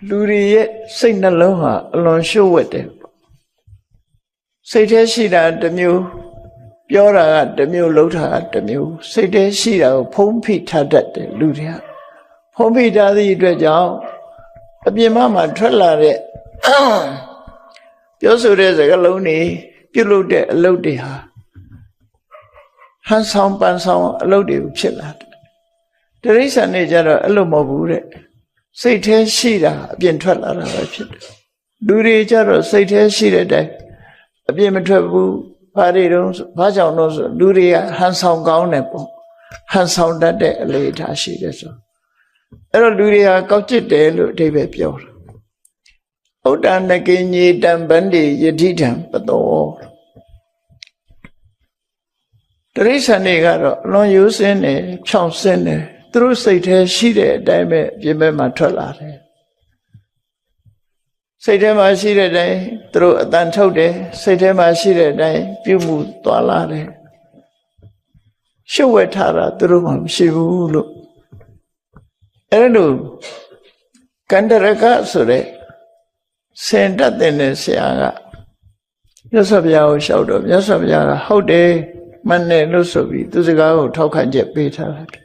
လူတွေရဲ့စိတ်နှလုံးဟာအလွန်ရှုပ်ဝက်တယ်စိတ်ထဲရှိတာတစ်မျိုးပြောတာကတစ်မျိုးလှုပ်တာကတစ်မျိုးစိတ်ထဲရှိတာကိုဖုံးဖိထားတတ်တယ်လူတွေကဖုံးဖိထားသည့်အတွက်ကြောင့်အပြင်မှာထွက်လာတဲ့ပြောဆိုတဲ့စကားလုံးတွေပြုလုပ်တဲ့အလုပ်တွေဟာဟန်ဆောင်ပန်ဆောင်အလုပ်တွေဖြစ်လာတယ်တိရစ္ဆာန်တွေကြတော့အဲ့လိုမဟုတ်ဘူးတဲ့စိတ်ထဲရှိတာအပြင်ထွက်လာတာပဲဖြစ်တယ်လူတွေကြတော့စိတ်ထဲရှိတဲ့အတိုင်းအပြင်မထွက်ဘူးဘာတွေတော့ဘာကြောင့်လို့ဆိုလူတွေကဟန်ဆောင်ကောင်းတယ်ပေါ့ဟန်ဆောင်တတ်တဲ့အလေထားရှိတယ်ဆိုအဲ့တော့လူတွေကကောက်ကျစ်တယ်လို့အဓိပ္ပာယ်ပြောတာဥဒ္ဒနကေညေတံဗန္တိယတိတံပတောတရိစ္ဆာန်တွေကတော့အလွန်ရိုးစင်းတယ်ဖြောင့်စင်းတယ်သူတို့စိတ်ထဲရှိတဲ့အတိုင်းပဲပြင်မဲ့မှာထွက်လာတယ်စိတ်ထဲမှာရှိတဲ့အတိုင်းသူတို့အတန်ထုတ်တယ်စိတ်ထဲမှာရှိတဲ့အတိုင်းပြုမှုသွားလာတယ်ရှုပ်ဝဲထားတာသူတို့မှမရှိဘူးလို့အဲ့လိုကန္တရကဆိုတဲ့စင်တတ်တဲ့ဆရာကမြတ်စွာဘုရားကိုလျှောက်တော့မြတ်စွာဘုရားကဟုတ်တယ်မှန်တယ်လို့ဆိုပြီးသူစကားကိုထောက်ခံချက်ပေးထားတယ်